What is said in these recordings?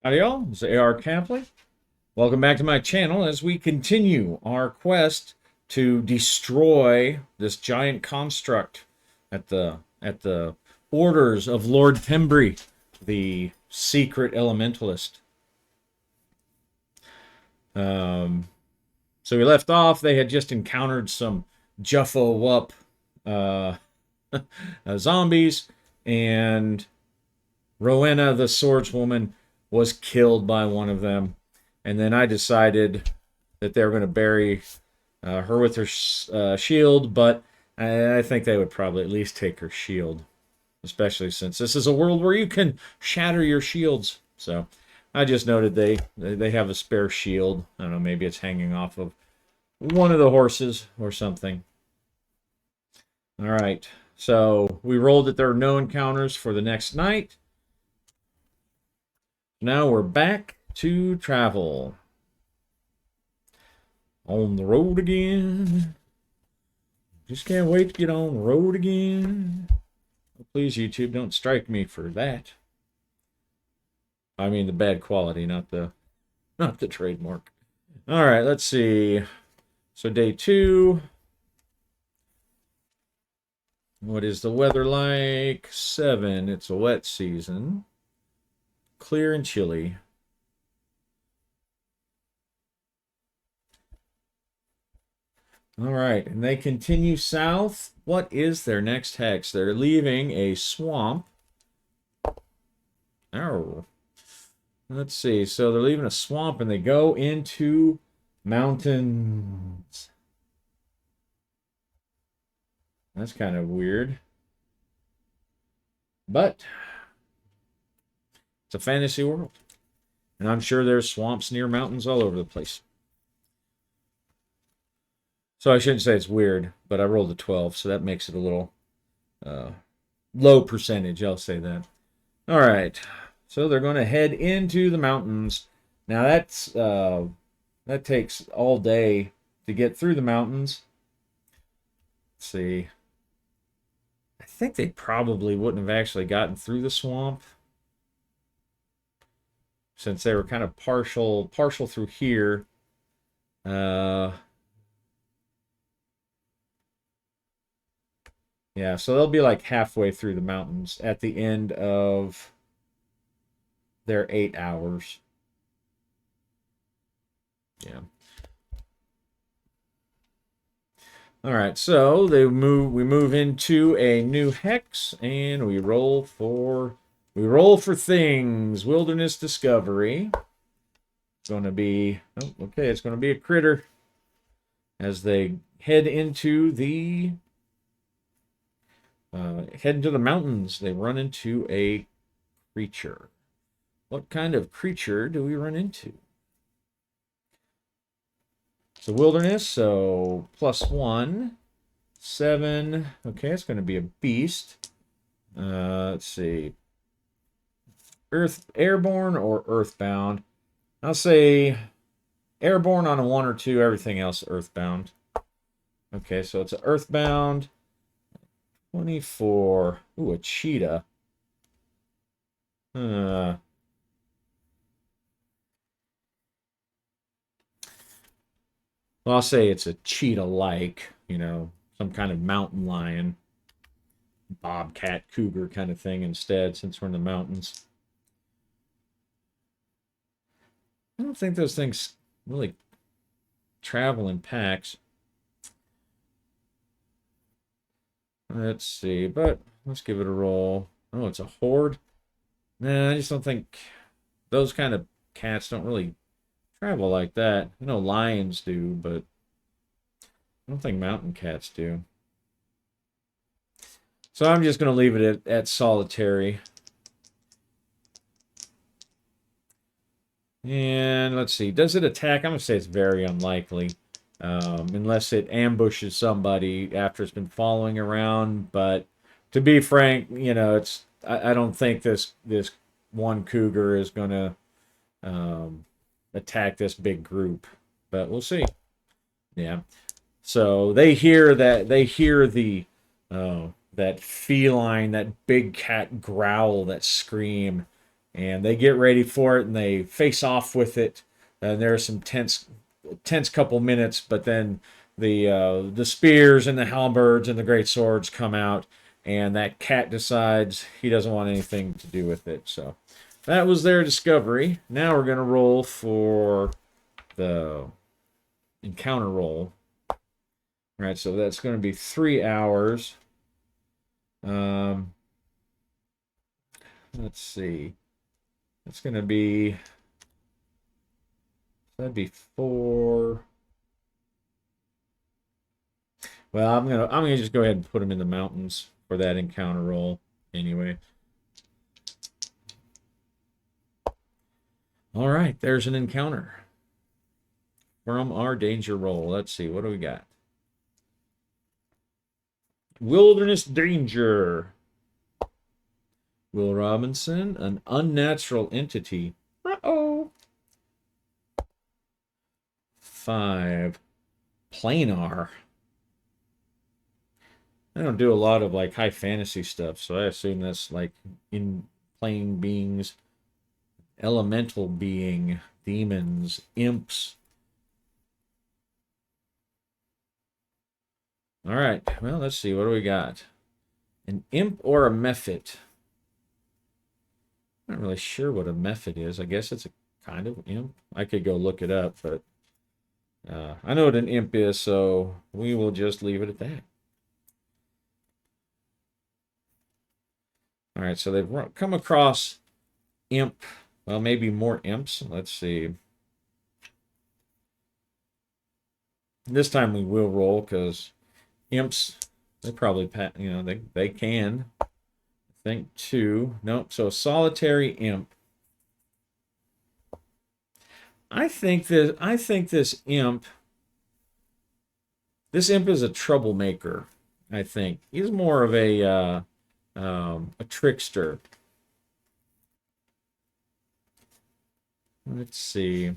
Howdy y'all, it's AR Capley. Welcome back to my channel as we continue our quest to destroy this giant construct at the orders of Lord Pembry, the secret elementalist. So we left off, they had just encountered some Juffo Wup zombies, and Rowena, the swordswoman, was killed by one of them. And then I decided that they were going to bury her with her shield, but I think they would probably at least take her shield, especially since this is a world where you can shatter your shields. So I just noted they have a spare shield. I don't know, maybe it's hanging off of one of the horses or something. All right, so we rolled that there are no encounters for the next night. Now we're back to travel. On the road again. Just can't wait to get on the road again. Oh, please, YouTube, don't strike me for that. I mean the bad quality, not the trademark. All right, let's see. So day 2. What is the weather like? 7. It's a wet season. Clear and chilly. All right, and they continue south. What is their next hex? They're leaving a swamp. Oh. Let's see. So they're leaving a swamp and they go into mountains. That's kind of weird. But it's a fantasy world. And I'm sure there's swamps near mountains all over the place. So I shouldn't say it's weird, but I rolled a 12, so that makes it a little low percentage, I'll say that. All right, so they're going to head into the mountains. Now that takes all day to get through the mountains. Let's see. I think they probably wouldn't have actually gotten through the swamp, since they were kind of partial through here. Yeah, so they'll be like halfway through the mountains at the end of their 8 hours. Yeah. All right, so we move into a new hex, and we roll for things. Wilderness discovery. It's going to be it's going to be a critter as they head into the mountains. They run into a creature. What kind of creature do we run into? It's a wilderness, so +1, 7. Okay, it's going to be a beast. Let's see. Airborne or earthbound? I'll say airborne on a 1 or 2. Everything else earthbound. Okay, so it's an earthbound. 24. Ooh, a cheetah. Well, I'll say it's a cheetah-like, some kind of mountain lion, bobcat, cougar kind of thing instead, since we're in the mountains. I don't think those things really travel in packs. Let's see, but let's give it a roll. Oh, it's a horde? Nah, I just don't think those kind of cats don't really travel like that. I know lions do, but I don't think mountain cats do. So I'm just going to leave it at solitary. And let's see, does it attack? I'm going to say it's very unlikely. Unless it ambushes somebody after it's been following around. But to be frank, I don't think this one cougar is going to attack this big group. But we'll see. Yeah. So they hear the that feline, that big cat growl, that scream, and they get ready for it and they face off with it. And there's some tense couple minutes, but then the spears and the halberds and the great swords come out, and that cat decides he doesn't want anything to do with it. So that was their discovery. Now we're gonna roll for the encounter roll. All right, so that's going to be 3 hours. Let's see. That's going to be, that'd be 4. Well, I'm gonna just go ahead and put them in the mountains for that encounter roll anyway. All right, there's an encounter from our danger roll. Let's see, what do we got? Wilderness danger. Will Robinson, an unnatural entity. Uh-oh. 5. Planar. I don't do a lot of like high fantasy stuff, so I assume that's like in plane beings, elemental being, demons, imps. All right, well, let's see. What do we got? An imp or a mephit? I'm not really sure what a mephit is. I guess it's a kind of imp. I could go look it up, but I know what an imp is, so we will just leave it at that. All right, so they've come across imp. Well, maybe more imps. Let's see. This time we will roll because imps, they probably, you know, they can. I think 2. Nope. So solitary imp. I think this imp is a troublemaker. I think he's more of a trickster. Let's see.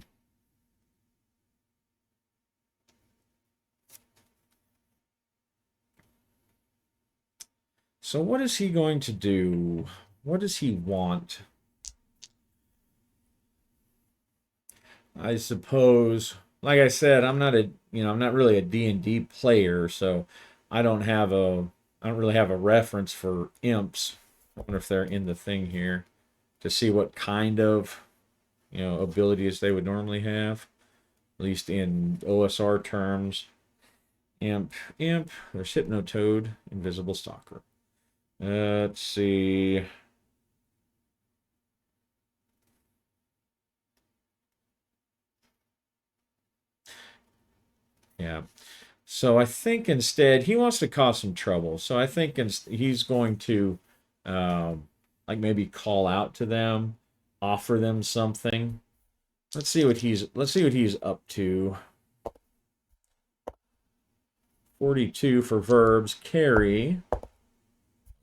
So what is he going to do? What does he want? I suppose, like I said, I'm not really a D&D player, so I don't really have a reference for imps. I wonder if they're in the thing here to see what kind of, abilities they would normally have, at least in OSR terms. Imp, there's Hypnotoad, Invisible Stalker. Let's see. Yeah. So I think instead he wants to cause some trouble. So I think he's going to, like maybe call out to them, offer them something. Let's see what he's up to. 42 for verbs. Carry.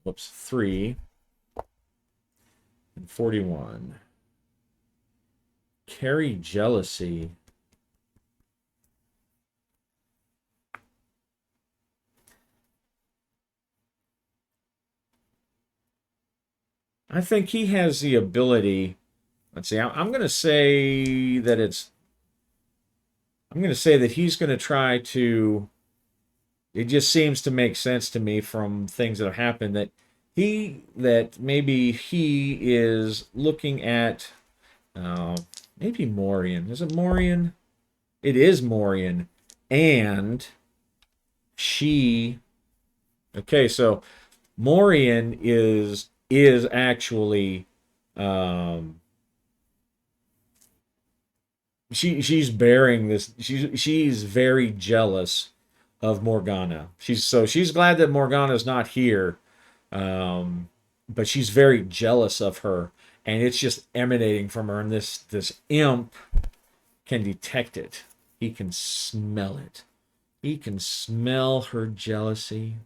Whoops, 3. And 41. Carry jealousy. I think he has the ability. Let's see. I'm going to say that he's going to try to. It just seems to make sense to me from things that have happened that maybe he is looking at maybe Morian. Is it Morian? It is Morian, and she. Okay, so Morian is actually she's bearing this. She's very jealous of Morgana. She's glad that Morgana's not here, but she's very jealous of her, and it's just emanating from her. And this imp can detect it. He can smell it. He can smell her jealousy.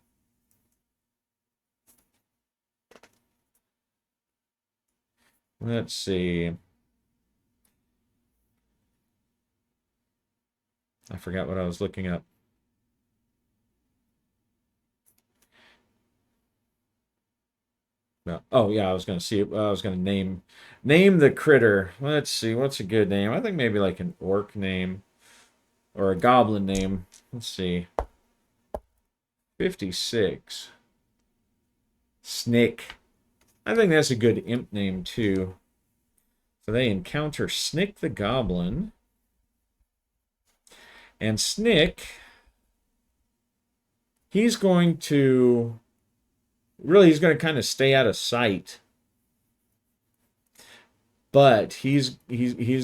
Let's see. I forgot what I was looking up. No. Oh yeah, I was gonna see. I was gonna name the critter. Let's see. What's a good name? I think maybe like an orc name or a goblin name. Let's see. 56. Snick. I think that's a good imp name too. So they encounter Snick the Goblin. And Snick, he's going to kind of stay out of sight. But he's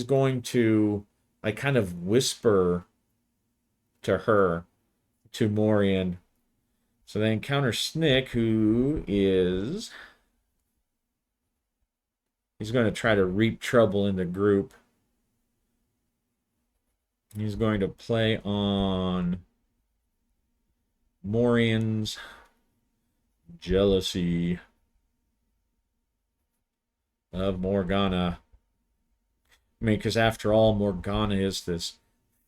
going to like kind of whisper to her, to Morian. So they encounter Snick, who is he's going to try to reap trouble in the group. He's going to play on Morian's jealousy of Morgana. I mean, because after all, Morgana is this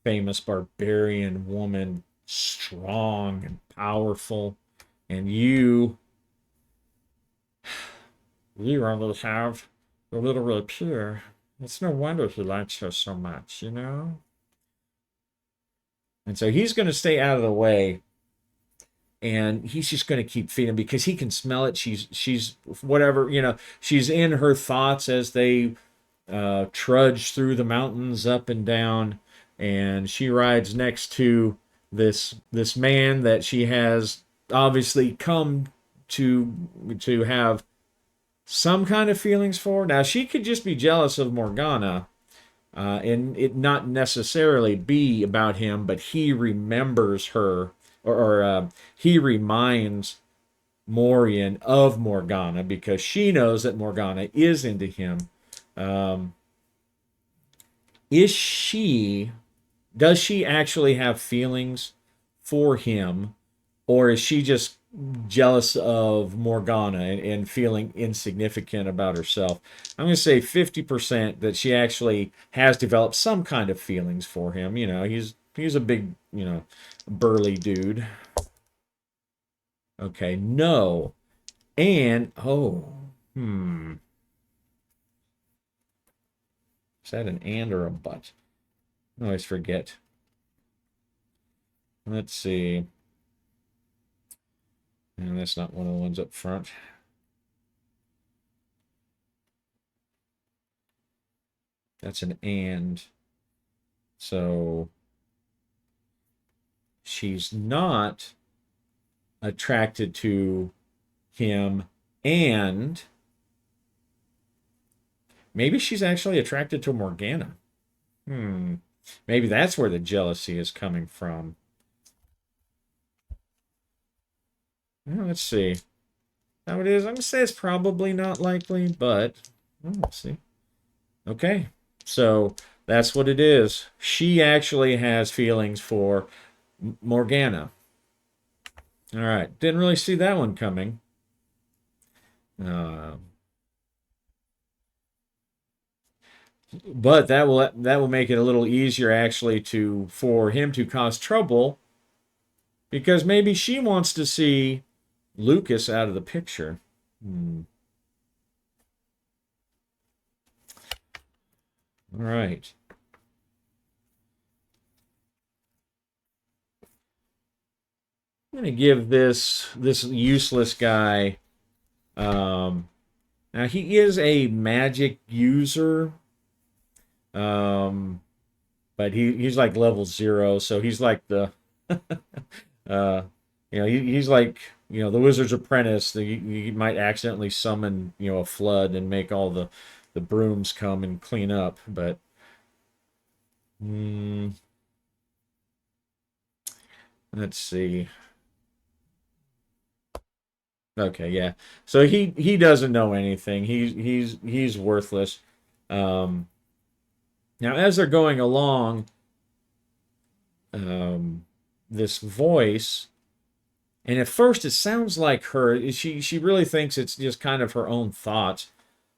famous barbarian woman, strong and powerful, and you only have a little rapier. It's no wonder he likes her so much, you know? And so he's going to stay out of the way, and he's just going to keep feeding because he can smell it. She's whatever, you know, she's in her thoughts as they trudge through the mountains up and down, and she rides next to this man that she has obviously come to have some kind of feelings for. Now she could just be jealous of Morgana, and it not necessarily be about him, but he remembers her, or he reminds Morian of Morgana because she knows that Morgana is into him. Does she actually have feelings for him, or is she just jealous of Morgana and feeling insignificant about herself? I'm going to say 50% that she actually has developed some kind of feelings for him. You know, he's a big, you know, burly dude. Okay, no. And, is that an and or a but? I always forget. Let's see. And that's not one of the ones up front. That's an and. So she's not attracted to him, and maybe she's actually attracted to Morgana. Maybe that's where the jealousy is coming from. Well, let's see. How it is. I'm going to say it's probably not likely, but let's see. Okay. So that's what it is. She actually has feelings for Morgana. All right. Didn't really see that one coming. But that will make it a little easier actually for him to cause trouble, because maybe she wants to see Lucas out of the picture. All right. I'm going to give this useless guy. Now he is a magic user, but he's like level 0, so he's like the he's like, the wizard's apprentice. He might accidentally summon, a flood and make all the brooms come and clean up, but let's see. Okay, yeah. So he doesn't know anything. He's worthless. Now as they're going along, this voice, and at first it sounds like her. She really thinks it's just kind of her own thoughts,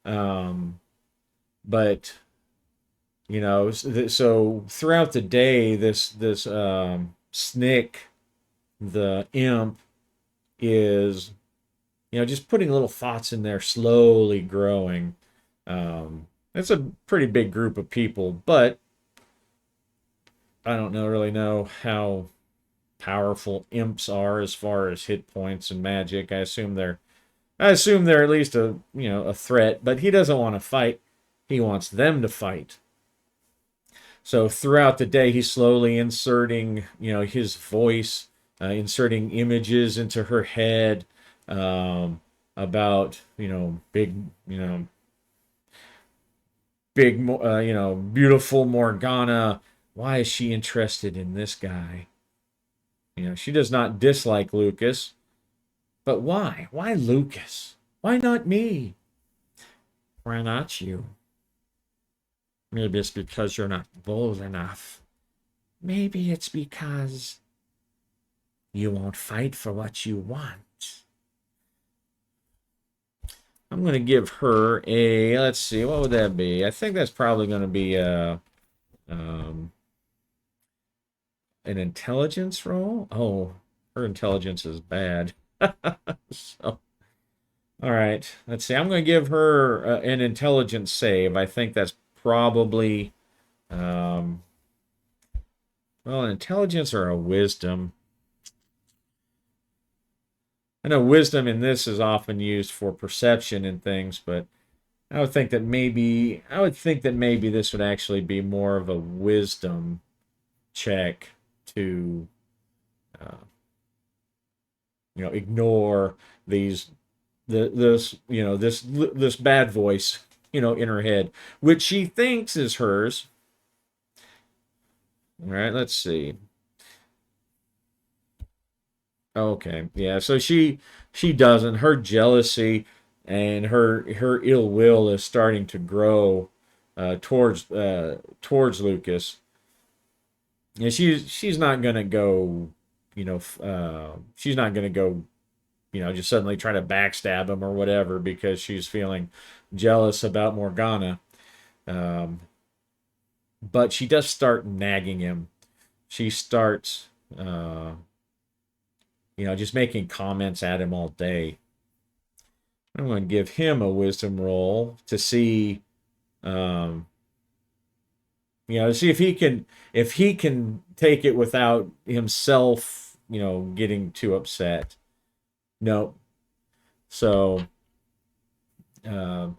but so throughout the day, this Snick, the imp, is just putting little thoughts in there, slowly growing. It's a pretty big group of people, but I don't really know how powerful imps are as far as hit points and magic. I assume they're at least a threat, but he doesn't want to fight. He wants them to fight. So throughout the day, he's slowly inserting, his voice, inserting images into her head, about, big, beautiful Morgana. Why is she interested in this guy? She does not dislike Lucas, but why? Why Lucas? Why not me? Why not you? Maybe it's because you're not bold enough. Maybe it's because you won't fight for what you want. I'm going to give her a, let's see, what would that be? I think that's probably going to be an intelligence roll. Oh, her intelligence is bad. So, all right, let's see. I'm going to give her an intelligence save. I think that's probably, an intelligence or a wisdom. I know wisdom in this is often used for perception and things, but I would think that maybe this would actually be more of a wisdom check to, ignore this bad voice, in her head, which she thinks is hers. All right, let's see. Okay, yeah. So she doesn't. Her jealousy and her ill will is starting to grow towards Lucas. And she's not gonna go, she's not gonna go, just suddenly try to backstab him or whatever because she's feeling jealous about Morgana. Um, but she does start nagging him. She starts, just making comments at him all day. I'm going to give him a wisdom roll to see, to see if he can take it without himself, getting too upset. No. So, uh,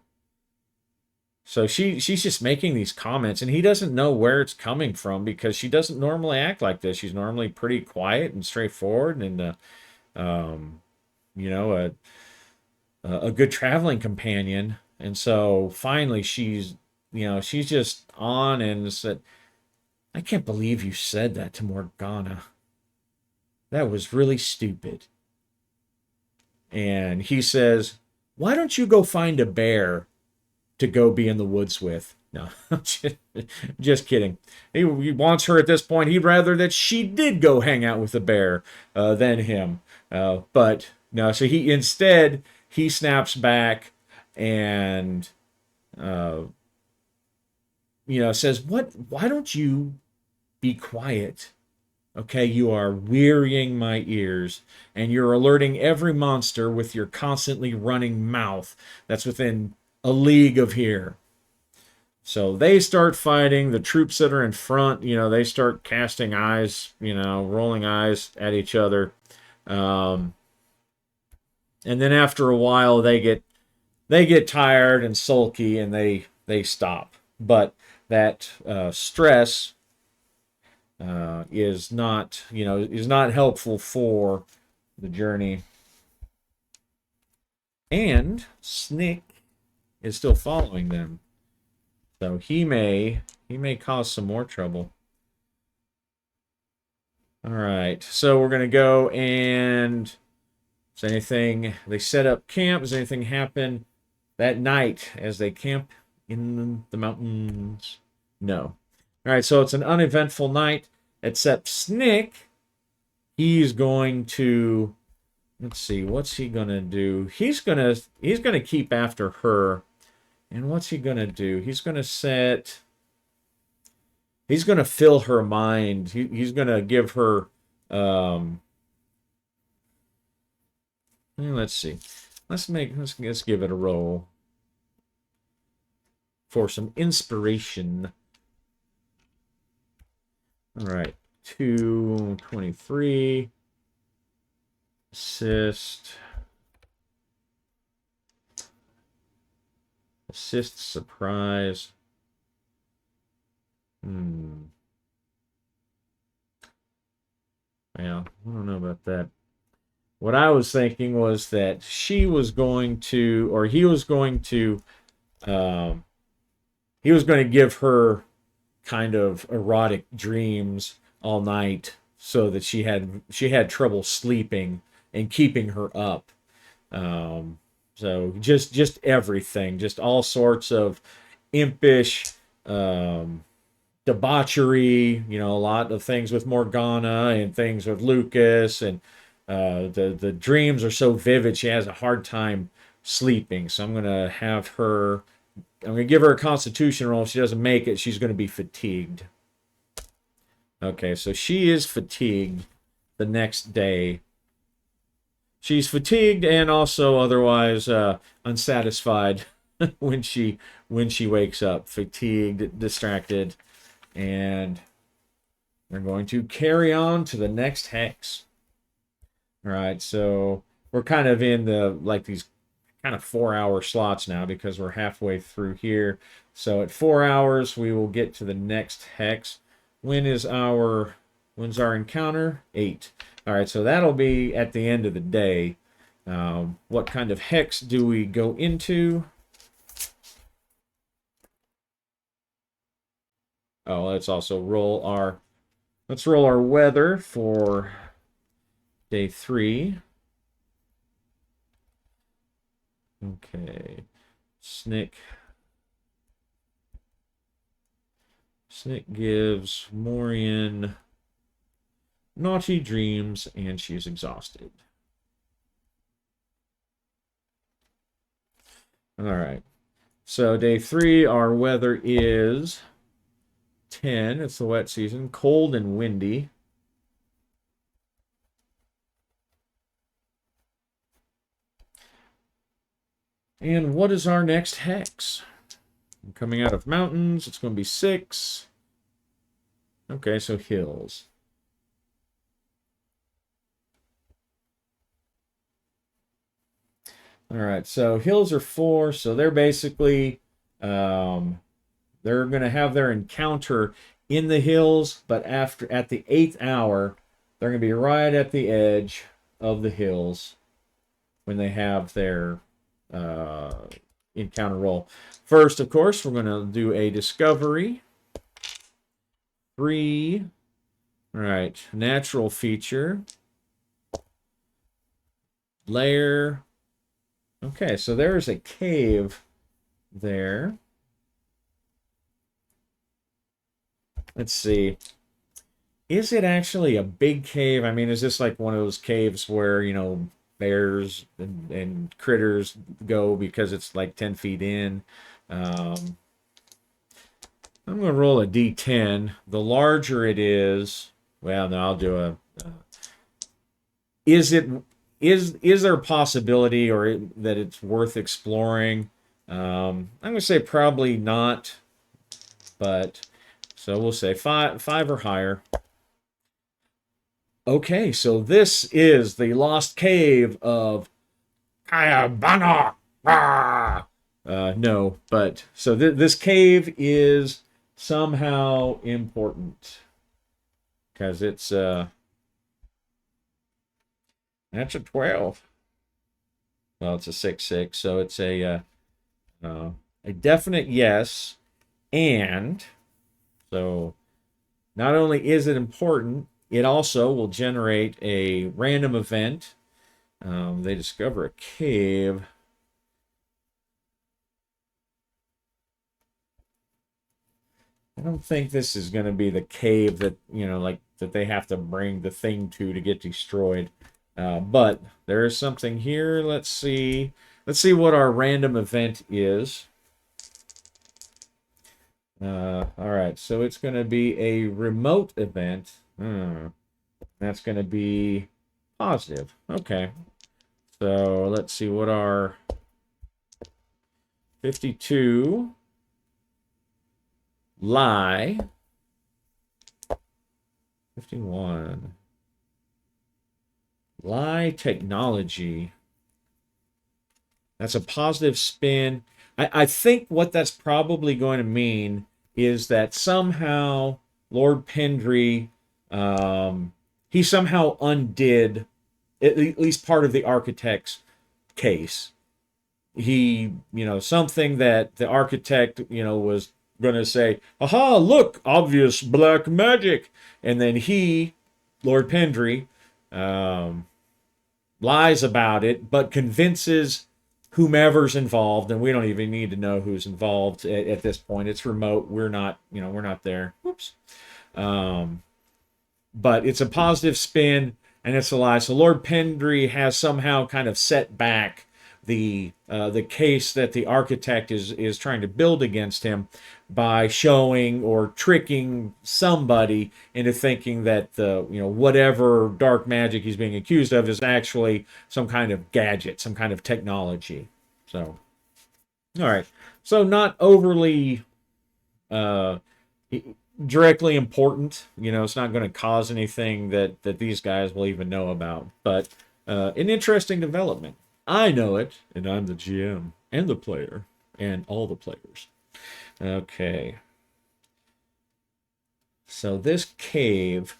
she's just making these comments, and he doesn't know where it's coming from because she doesn't normally act like this. She's normally pretty quiet and straightforward, and um, a good traveling companion. And so finally, she's just on and said, "I can't believe you said that to Morgana. That was really stupid." And he says, "Why don't you go find a bear to go be in the woods with?" No, just kidding. He wants her at this point. He'd rather that she did go hang out with the bear than him. But no, so he snaps back and says, "What? Why don't you be quiet? Okay, you are wearying my ears, and you're alerting every monster with your constantly running mouth that's within a league of here." So they start fighting. The troops that are in front, they start casting eyes, rolling eyes at each other. And then after a while, they get tired and sulky, and they stop. But that stress is not helpful for the journey. And Snick is still following them, so he may cause some more trouble. All right, so we're gonna go and they set up camp? Does anything happen that night as they camp in the mountains? No. All right, so it's an uneventful night, except Snick. He's going to, let's see, what's he gonna do? He's gonna keep after her, and what's he gonna do? He's gonna fill her mind. He's gonna give her, let's see. let's give it a roll for some inspiration. All right, 223 assist surprise. Yeah, I don't know about that. What I was thinking was that she was going to, or he was going to give her kind of erotic dreams all night so that she had trouble sleeping and keeping her up. So just everything, just all sorts of impish debauchery, a lot of things with Morgana and things with Lucas, and the dreams are so vivid she has a hard time sleeping. So I'm gonna give her a constitution roll. If she doesn't make it, she's gonna be fatigued. Okay, so she is fatigued the next day. She's fatigued and also otherwise unsatisfied when she wakes up, fatigued, distracted, and we're going to carry on to the next hex. All right, so we're kind of in these kind of 4-hour slots now because we're halfway through here. So at 4 hours, we will get to the next hex. When's our encounter? 8. All right, so that'll be at the end of the day. What kind of hex do we go into? Oh, let's roll our weather for day 3. Okay, Snick gives Morian naughty dreams and she's exhausted. All right, so day 3, our weather is 10. It's the wet season, cold and windy. And what is our next hex? Coming out of mountains, it's going to be 6. Okay, so hills. All right, so hills are 4, so they're basically they're going to have their encounter in the hills, but at the 8th hour, they're going to be right at the edge of the hills when they have their encounter roll. First, of course, we're going to do a discovery. 3. All right, natural feature. Layer. Okay, so there's a cave there. Let's see. Is it actually a big cave? I mean, is this like one of those caves where, bears and critters go because it's like 10 feet in? I'm going to roll a d10. The larger it is, well, no, I'll do a... is there a possibility that it's worth exploring? I'm going to say probably not, but so we'll say 5 or higher. Okay, so this is the lost cave of Kayabana. No, but so this cave is somehow important because it's that's a 12. Well, it's a 6/6, so it's a definite yes. And so not only is it important, it also will generate a random event. They discover a cave. I don't think this is going to be the cave that, that they have to bring the thing to get destroyed. But there is something here. Let's see what our random event is. All right, so it's going to be a remote event. That's going to be positive. Okay, So let's see what our 52 lie. 51 lie technology. That's a positive spin. I think what that's probably going to mean is that somehow Lord Pendry, he somehow undid at least part of the architect's case. He, something that the architect, was going to say, aha, look, obvious black magic. And then he, Lord Pendry, um, lies about it, but convinces whomever's involved, and we don't even need to know who's involved at this point. It's remote. We're not, we're not there. Whoops. But it's a positive spin, and it's a lie. So Lord Pendry has somehow kind of set back the case that the architect is trying to build against him by showing or tricking somebody into thinking that the whatever dark magic he's being accused of is actually some kind of gadget, some kind of technology. So, all right. So not overly directly important. It's not going to cause anything that these guys will even know about. But an interesting development. I know it, and I'm the GM and the player and all the players. Okay. So this cave.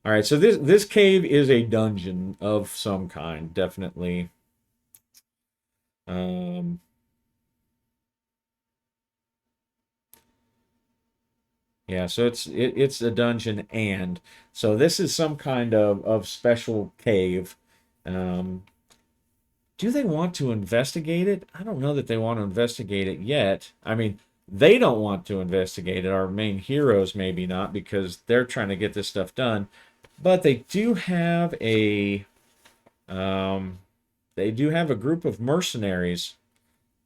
All right, so this cave is a dungeon of some kind, definitely. Yeah, so it's a dungeon, and so this is some kind of special cave. Um, do they want to investigate it? I don't know that they want to investigate it yet. I mean, they don't want to investigate it. Our main heroes maybe not, because they're trying to get this stuff done. But they do have um, a group of mercenaries,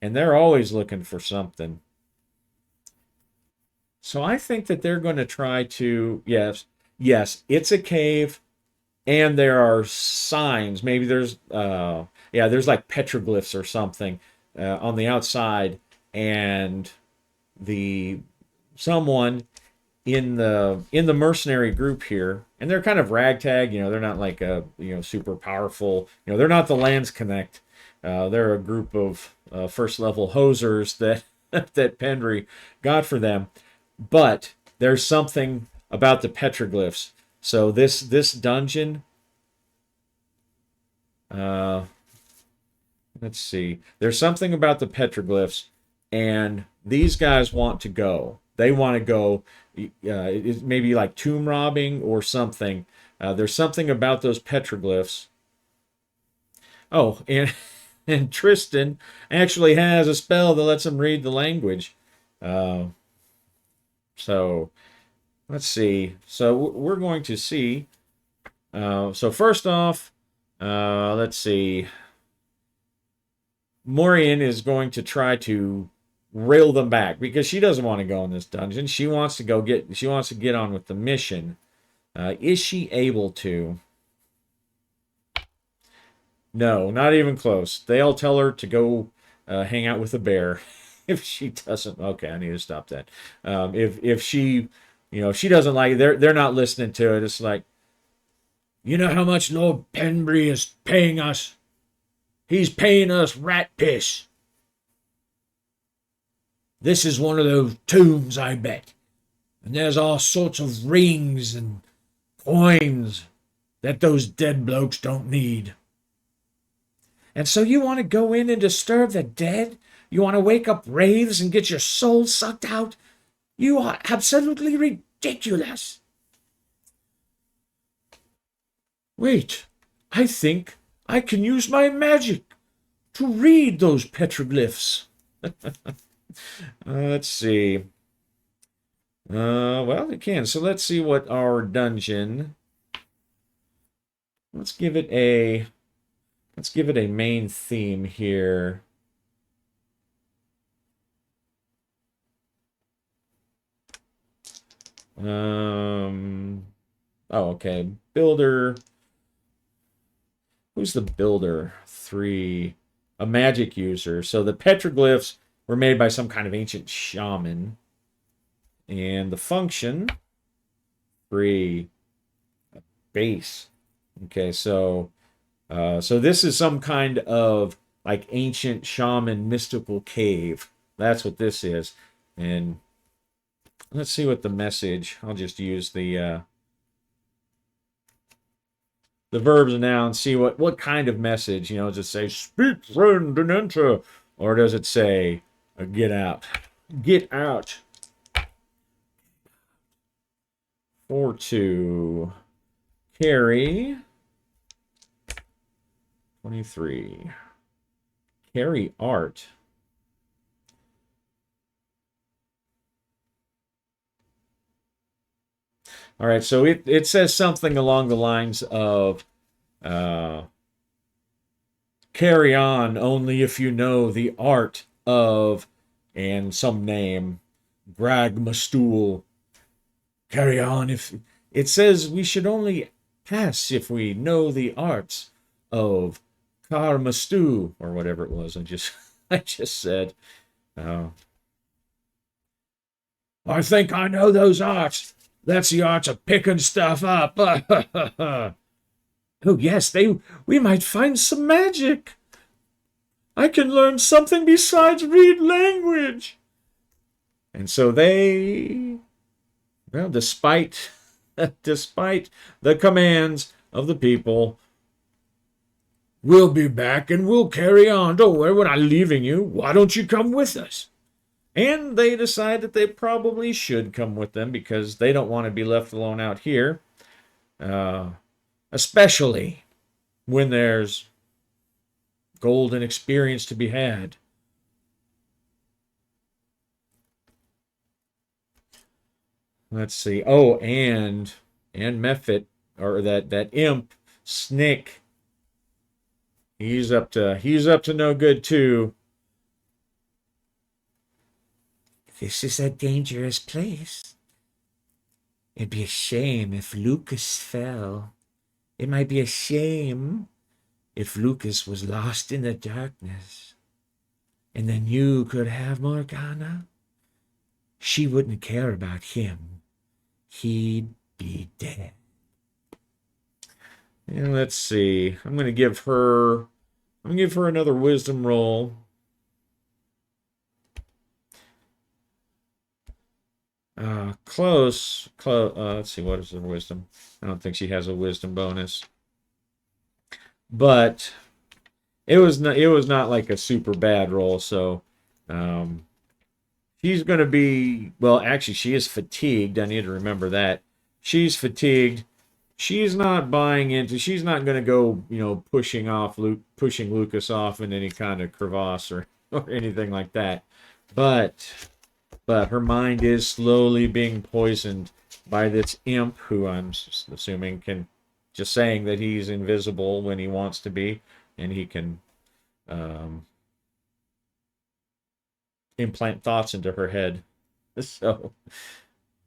and they're always looking for something. So I think that they're going to try to, yes, it's a cave, and there are signs. Maybe there's like petroglyphs or something on the outside, and the someone in the mercenary group here, and they're kind of ragtag. They're not like a super powerful. They're not the Lands Connect. They're a group of first level hosers that that Pendry got for them. But there's something about the petroglyphs. So this dungeon, uh, let's see. There's something about the petroglyphs, and these guys want to go. They want to go. It's maybe like tomb robbing or something. There's something about those petroglyphs. Oh, and and Tristan actually has a spell that lets him read the language. Uh, so let's see. So we're going to see. So first off, let's see. Morian is going to try to reel them back because she doesn't want to go in this dungeon. She wants to get on with the mission. Is she able to? No, not even close. They'll tell her to go hang out with a bear. If she doesn't, okay, I need to stop that. If she, if she doesn't like it, they're not listening to it. It's like, you know how much Lord Penbury is paying us? He's paying us rat piss. This is one of those tombs, I bet. And there's all sorts of rings and coins that those dead blokes don't need. And so you want to go in and disturb the dead? You want to wake up wraiths and get your soul sucked out? You are absolutely ridiculous. Wait, I think I can use my magic to read those petroglyphs. Let's see. Well, it can. So let's see what our dungeon. Let's give it a main theme here. Oh, okay. Builder. who's the builder? 3, a magic user. So the petroglyphs were made by some kind of ancient shaman. And the function, 3, base. Okay, so this is some kind of like ancient shaman mystical cave. That's what this is. And let's see what the message. I'll just use the verbs now and see what kind of message. Does it say "speak, friend, and enter," or does it say "get out"? Get out. 4-2. Carry. 23. Carry art. All right, so it says something along the lines of carry on only if you know the art of, and some name, Grag Mastool. Carry on if it says we should only pass if we know the arts of Karmastu, or whatever it was. I just said. I think I know those arts. That's the arts of picking stuff up. Oh yes, we might find some magic. I can learn something besides read language. And so despite the commands of the people, we'll be back and we'll carry on. Don't worry, we're not leaving you. Why don't you come with us? And they decide that they probably should come with them because they don't want to be left alone out here. Especially when there's golden experience to be had. Let's see. Oh, and Mephit, or that imp, Snick. He's up to no good too. This is a dangerous place. It'd be a shame if Lucas fell. It might be a shame if Lucas was lost in the darkness. And then you could have Morgana. She wouldn't care about him. He'd be dead. And let's see. I'm gonna give her another wisdom roll. Close. Let's see, what is her wisdom? I don't think she has a wisdom bonus. But it was not like a super bad roll, so she's going to be, well, actually she is fatigued. I need to remember that. She's fatigued. She's not buying into, she's not going to go, pushing Lucas off in any kind of crevasse or anything like that. But her mind is slowly being poisoned by this imp who I'm assuming can, just saying that he's invisible when he wants to be, and he can implant thoughts into her head. So,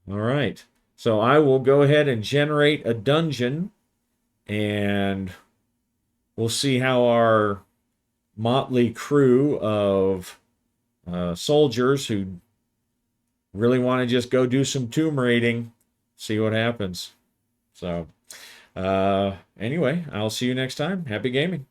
all right. So I will go ahead and generate a dungeon, and we'll see how our motley crew of soldiers who really want to just go do some tomb raiding, see what happens. So, anyway, I'll see you next time. Happy gaming.